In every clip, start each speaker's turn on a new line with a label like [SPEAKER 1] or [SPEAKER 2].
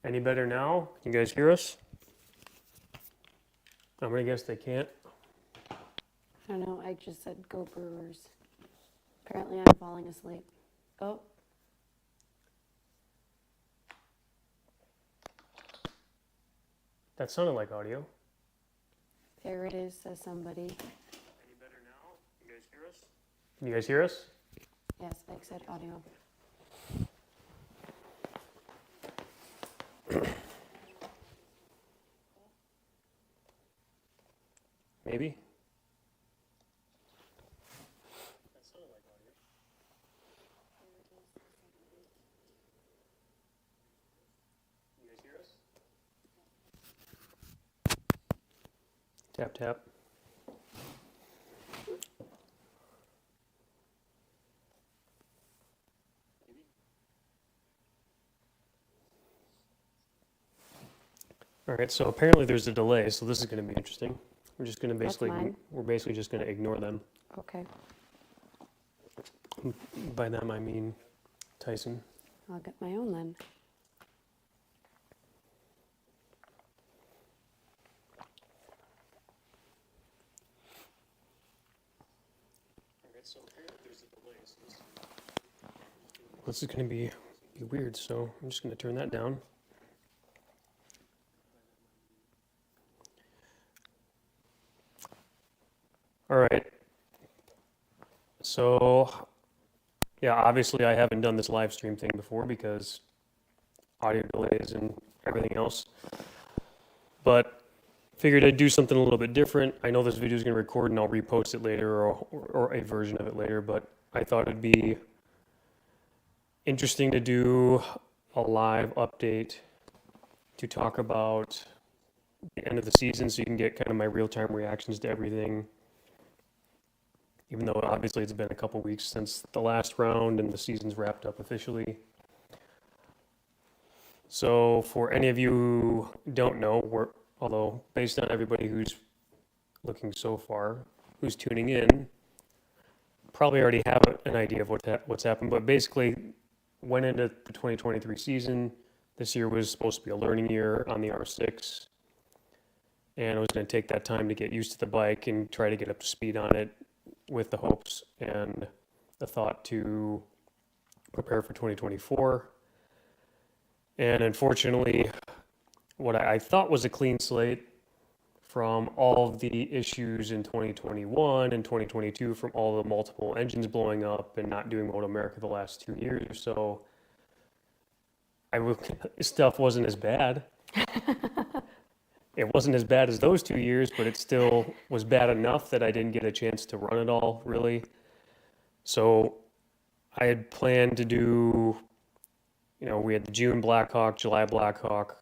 [SPEAKER 1] Any better now? Can you guys hear us? I'm gonna guess they can't.
[SPEAKER 2] I don't know, I just said go Brewers. Apparently I'm falling asleep. Oh,
[SPEAKER 1] That sounded like audio.
[SPEAKER 2] there it is, says somebody.
[SPEAKER 1] Any better now? You guys hear us? Can you guys hear us?
[SPEAKER 2] Yes, Mike said audio.
[SPEAKER 1] Maybe. That sounded like audio. You guys hear us? Tap tap. All right, so apparently there's a delay, so this is going to be interesting. We're just going to
[SPEAKER 2] mine.
[SPEAKER 1] we're basically just going to ignore them.
[SPEAKER 2] Okay,
[SPEAKER 1] By them, I mean Tyson.
[SPEAKER 2] I'll get my own then.
[SPEAKER 1] All right, so apparently there's a delay, so this is going to be weird, so I'm just going to turn that down. All right. So, yeah, obviously I haven't done this live stream thing before because audio delays and everything else. But figured I'd do something a little bit different. I know this video is going to record and I'll repost it later or a version of it later, but I thought it'd be interesting to do a live update to talk about the end of the season so you can get kind of my real-time reactions to everything. Even though obviously it's been a couple weeks since the last round and the season's wrapped up officially. So for any of you who don't know, although based on everybody who's looking so far, who's tuning in, probably already have an idea of what's happened. But basically, went into the 2023 season. This year was supposed to be a learning year on the R6. And I was going to take that time to get used to the bike and try to get up to speed on it with the hopes and the thought to prepare for 2024. And unfortunately, what I thought was a clean slate from all of the issues in 2021 and 2022 from all the multiple engines blowing up and not doing Moto America the last 2 years or so, stuff wasn't as bad. It wasn't as bad as those 2 years, but it still was bad enough that I didn't get a chance to run it all, really. So I had planned to do, we had the June Blackhawk, July Blackhawk,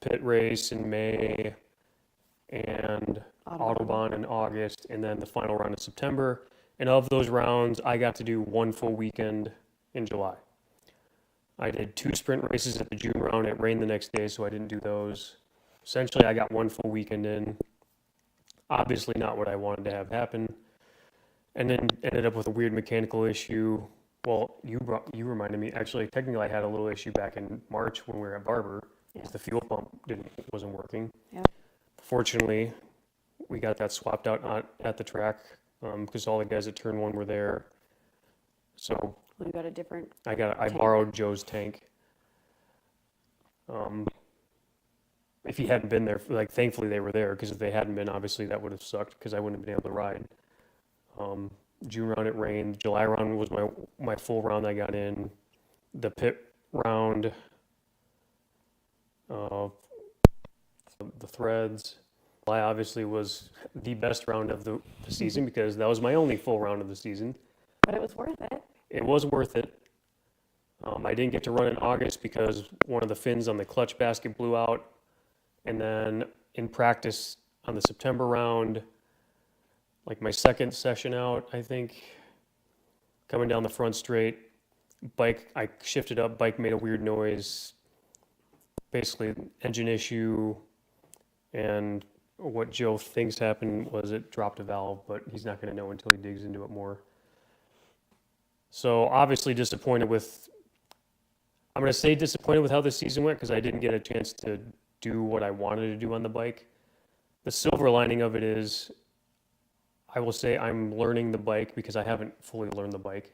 [SPEAKER 1] pit race in May, and Autobahn in August, and then the final round in September. And of those rounds, I got to do one full weekend in July. I did 2 sprint races at the June round. It rained the next day, so I didn't do those. Essentially, I got one full weekend in. Obviously not what I wanted to have happen. And then ended up with a weird mechanical issue. Well, you reminded me. Actually, technically, I had a little issue back in March when we were at Barber. Because the fuel pump wasn't working. Yeah. Fortunately, we got that swapped out at the track because all the guys at Turn 1 were there. So
[SPEAKER 2] We got a different
[SPEAKER 1] I
[SPEAKER 2] tank.
[SPEAKER 1] borrowed Joe's tank. If he hadn't been there, thankfully they were there, because if they hadn't been, obviously that would have sucked because I wouldn't have been able to ride. June round it rained. July round was my full round I got in. The pit round, the threads. July obviously was the best round of the season because that was my only full round of the season.
[SPEAKER 2] But it was worth it.
[SPEAKER 1] It was worth it. I didn't get to run in August because one of the fins on the clutch basket blew out. And then in practice on the September round, like my second session out, I think, coming down the front straight, I shifted up, bike made a weird noise, basically engine issue, and what Joe thinks happened was it dropped a valve, but he's not going to know until he digs into it more. So obviously disappointed with I'm going to say disappointed with how the season went because I didn't get a chance to do what I wanted to do on the bike. The silver lining of it is, I will say I'm learning the bike because I haven't fully learned the bike,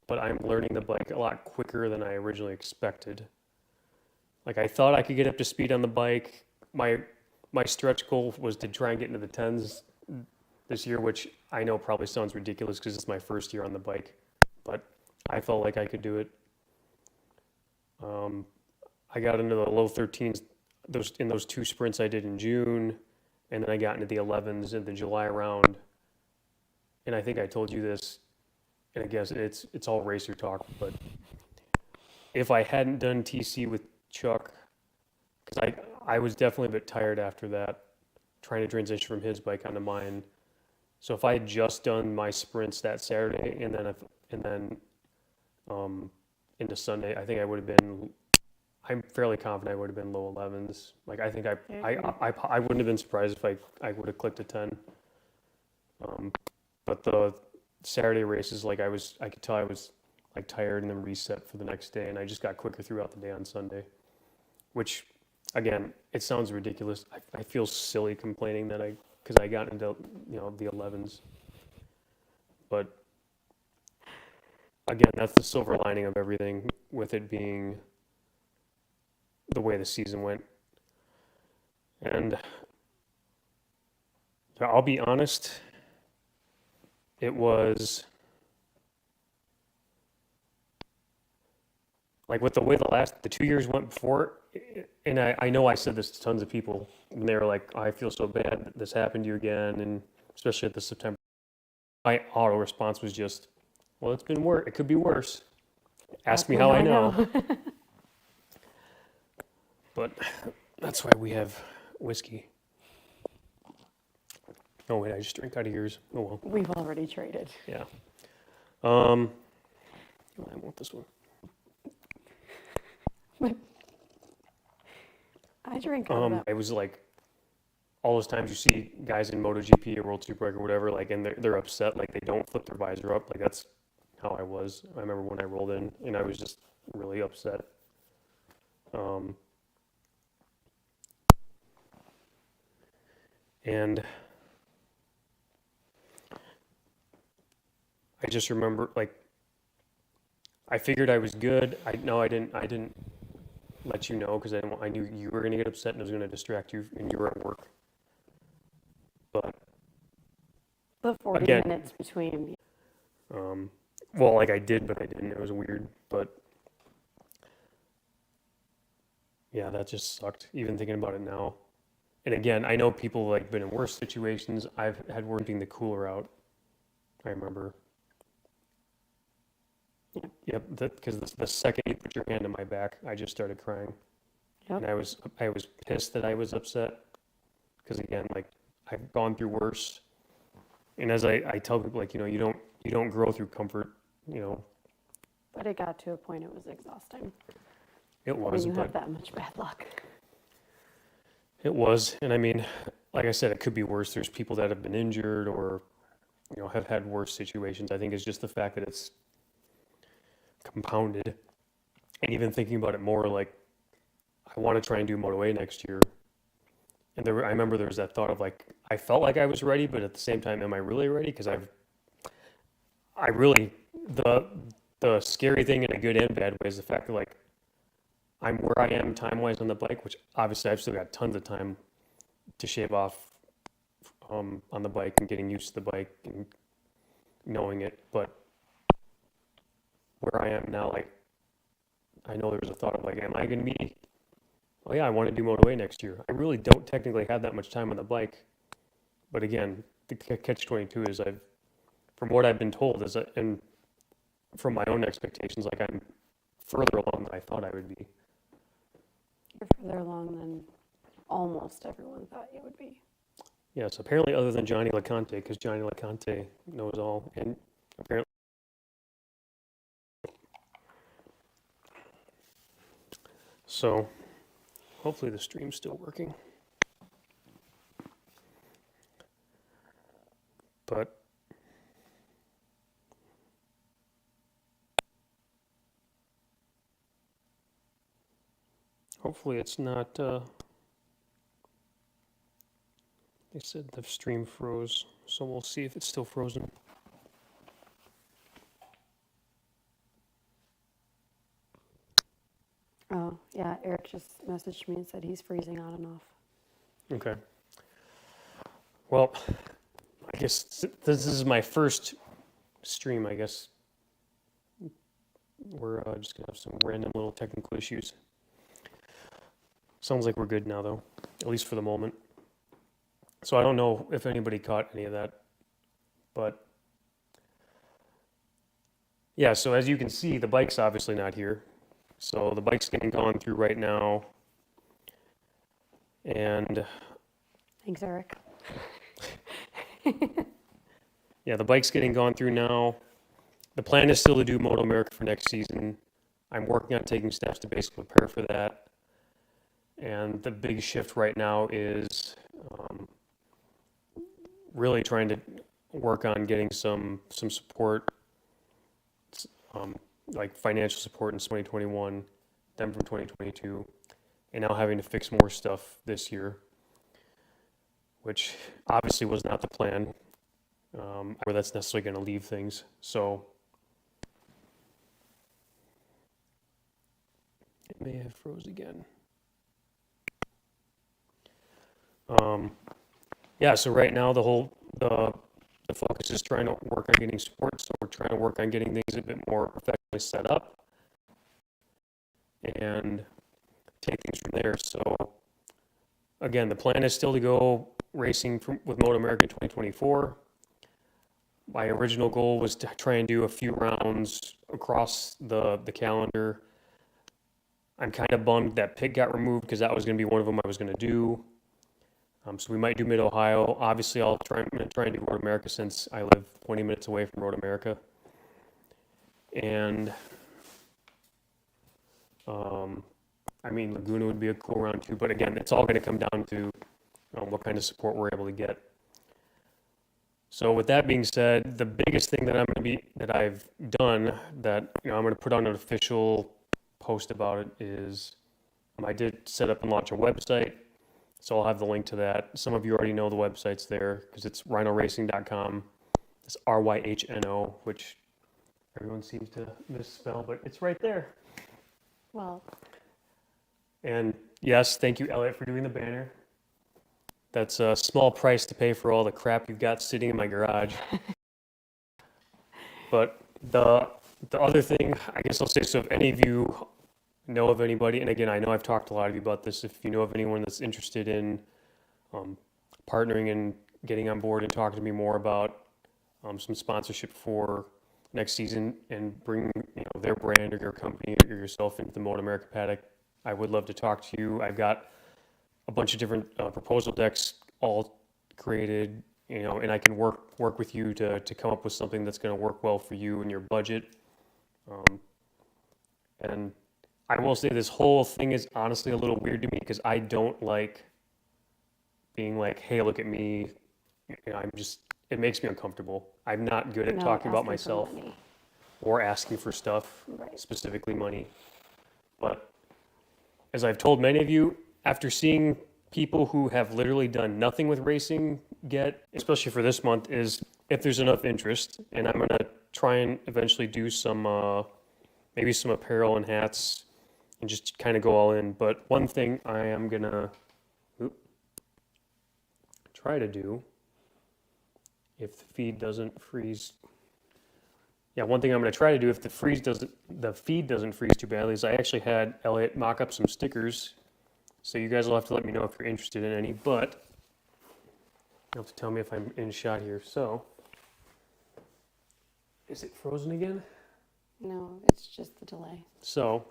[SPEAKER 1] but I'm learning the bike a lot quicker than I originally expected. Like I thought I could get up to speed on the bike. My stretch goal was to try and get into the tens this year, which I know probably sounds ridiculous because it's my first year on the bike, but I felt like I could do it. I got into the low 13s in those two sprints I did in June, and then I got into the 11s in the July round. And I think I told you this, and I guess it's all racer talk, but if I hadn't done TC with Chuck, because I was definitely a bit tired after that, trying to transition from his bike onto mine. So if I had just done my sprints that Saturday and then into Sunday, I think I would have been. I'm fairly confident I would have been low 11s. Like I think I wouldn't have been surprised if I would have clicked a 10. But the Saturday races, like I could tell I was like tired and then reset for the next day, and I just got quicker throughout the day on Sunday. Which, again, it sounds ridiculous. I feel silly complaining that because I got into the 11s. But again, that's the silver lining of everything, with it being the way the season went. And I'll be honest, it was like with the way the 2 years went before, and I know I said this to tons of people, and they were like, I feel so bad that this happened to you again, and especially at the September. My auto response was just, well, it's been worse. It could be worse. Ask me how I know. But that's why we have whiskey. Oh wait, I just drank out of yours. Oh well.
[SPEAKER 2] We've already traded.
[SPEAKER 1] Yeah. I want this one.
[SPEAKER 2] I drink out of that.
[SPEAKER 1] It was like all those times you see guys in MotoGP or World Superbike or whatever, like, and they're upset, like they don't flip their visor up. Like that's how I was. I remember when I rolled in, and I was just really upset. And I just remember, like, I figured I was good. I didn't let you know because I knew you were gonna get upset and it was gonna distract you, and you were at work. But
[SPEAKER 2] The 40
[SPEAKER 1] again,
[SPEAKER 2] minutes between.
[SPEAKER 1] well, like I did, but I didn't. It was weird, but yeah, that just sucked. Even thinking about it now. And again, I know people like been in worse situations. I've had work being the cooler out. I remember.
[SPEAKER 2] Yeah.
[SPEAKER 1] Yep, because the second you put your hand on my back, I just started crying,
[SPEAKER 2] Yep.
[SPEAKER 1] and I was pissed that I was upset, because again, like I've gone through worse, and as I tell people, like you don't grow through comfort,
[SPEAKER 2] But it got to a point it was exhausting
[SPEAKER 1] It
[SPEAKER 2] when
[SPEAKER 1] was,
[SPEAKER 2] you
[SPEAKER 1] but
[SPEAKER 2] have that much bad luck.
[SPEAKER 1] it was, and I mean, like I said, it could be worse. There's people that have been injured or have had worse situations. I think it's just the fact that it's compounded. And even thinking about it more, like I want to try and do Moto A next year. And I remember there was that thought of like, I felt like I was ready, but at the same time, am I really ready? Because I really, the scary thing in a good and bad way is the fact that like, I'm where I am time-wise on the bike, which obviously I've still got tons of time to shave off on the bike and getting used to the bike and knowing it. But where I am now, like, I know there was a thought of like, am I going to be, oh yeah, I want to do Moto A next year. I really don't technically have that much time on the bike. But again, the catch-22 is from what I've been told and from my own expectations, like I'm further along than I thought I would be.
[SPEAKER 2] You're further along than almost everyone thought you would be.
[SPEAKER 1] Yes, apparently other than Johnny LeConte, because Johnny LeConte knows all, and apparently. So, hopefully the stream's still working. But, hopefully it's not, they said the stream froze, so we'll see if it's still frozen.
[SPEAKER 2] Oh, yeah, Eric just messaged me and said he's freezing on and off.
[SPEAKER 1] Okay. Well, I guess this is my first stream, I guess. We're just gonna have some random little technical issues. Sounds like we're good now, though, at least for the moment. So I don't know if anybody caught any of that, but yeah, so as you can see, the bike's obviously not here. So the bike's getting gone through right now. And
[SPEAKER 2] Thanks, Eric.
[SPEAKER 1] yeah, the bike's getting gone through now. The plan is still to do Moto America for next season. I'm working on taking steps to basically prepare for that. And the big shift right now is really trying to work on getting some support, like financial support in 2021, then from 2022, and now having to fix more stuff this year, which obviously was not the plan, where that's necessarily going to leave things. So it may have froze again. Yeah, so right now the focus is trying to work on getting support. So we're trying to work on getting things a bit more professionally set up and take things from there. So again, the plan is still to go racing with Moto America in 2024. My original goal was to try and do a few rounds across the calendar. I'm kind of bummed that pit got removed because that was going to be one of them I was going to do. So we might do Mid-Ohio. Obviously, I'm going to try and do Road America since I live 20 minutes away from Road America. And, I mean, Laguna would be a cool round too. But again, it's all going to come down to what kind of support we're able to get. So with that being said, the biggest thing that I've done that I'm going to put on an official post about it is I did set up and launch a website. So I'll have the link to that. Some of you already know the website's there because it's ryhnoracing.com. It's RYHNO, which everyone seems to misspell, but it's right there.
[SPEAKER 2] Well,
[SPEAKER 1] And yes, thank you, Elliot, for doing the banner. That's a small price to pay for all the crap you've got sitting in my garage. But the other thing, I guess I'll say, so if any of you know of anybody, and again, I know I've talked to a lot of you about this, if you know of anyone that's interested in partnering and getting on board and talking to me more about some sponsorship for next season and bring their brand or your company or yourself into the Moto America paddock, I would love to talk to you. I've got a bunch of different proposal decks all created, and I can work with you to come up with something that's going to work well for you and your budget. And I will say this whole thing is honestly a little weird to me because I don't like being like, hey, look at me. It makes me uncomfortable. I'm not good at talking about myself or asking for stuff,
[SPEAKER 2] Right.
[SPEAKER 1] specifically money. But as I've told many of you, after seeing people who have literally done nothing with racing get, especially for this month, is if there's enough interest, and I'm going to try and eventually do some, maybe some apparel and hats and just kind of go all in. But one thing I am going to try to do, if the feed doesn't freeze, one thing I'm going to try to do if the feed doesn't freeze too badly is I actually had Elliot mock up some stickers. So you guys will have to let me know if you're interested in any, but you'll have to tell me if I'm in shot here. So, is it frozen again?
[SPEAKER 2] No, it's just the delay.
[SPEAKER 1] So,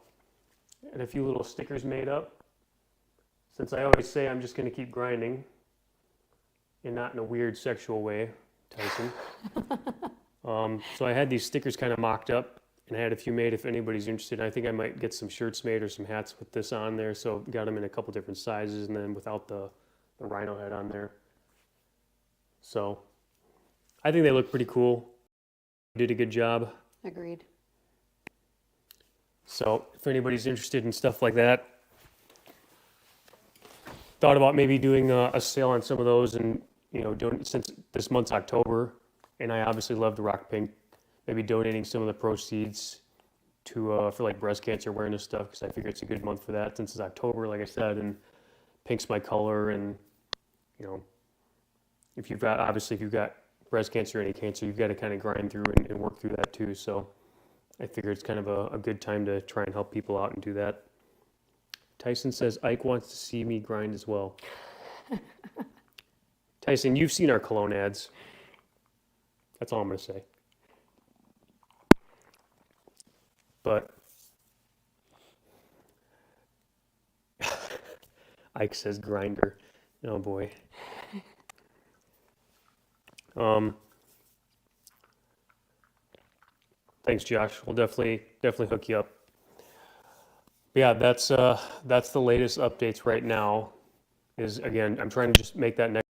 [SPEAKER 1] and a few little stickers made up. Since I always say I'm just going to keep grinding, and not in a weird sexual way, Tyson. So I had these stickers kind of mocked up, and I had a few made if anybody's interested. I think I might get some shirts made or some hats with this on there. So got them in a couple different sizes, and then without the rhino head on there. So I think they look pretty cool. Did a good job.
[SPEAKER 2] Agreed.
[SPEAKER 1] So if anybody's interested in stuff like that, thought about maybe doing a sale on some of those, and doing, since this month's October, and I obviously love the rock pink, maybe donating some of the proceeds to for like breast cancer awareness stuff, because I figure it's a good month for that since it's October, like I said, and pink's my color, and you know if you've got breast cancer or any cancer, you've got to kind of grind through and work through that too. So I figure it's kind of a good time to try and help people out and do that. Tyson says Ike wants to see me grind as well. Tyson, you've seen our cologne ads. That's all I'm going to say. But Ike says grinder. Oh boy. Thanks, Josh. We'll definitely hook you up. But yeah, that's the latest updates right now. Is again, I'm trying to just make that next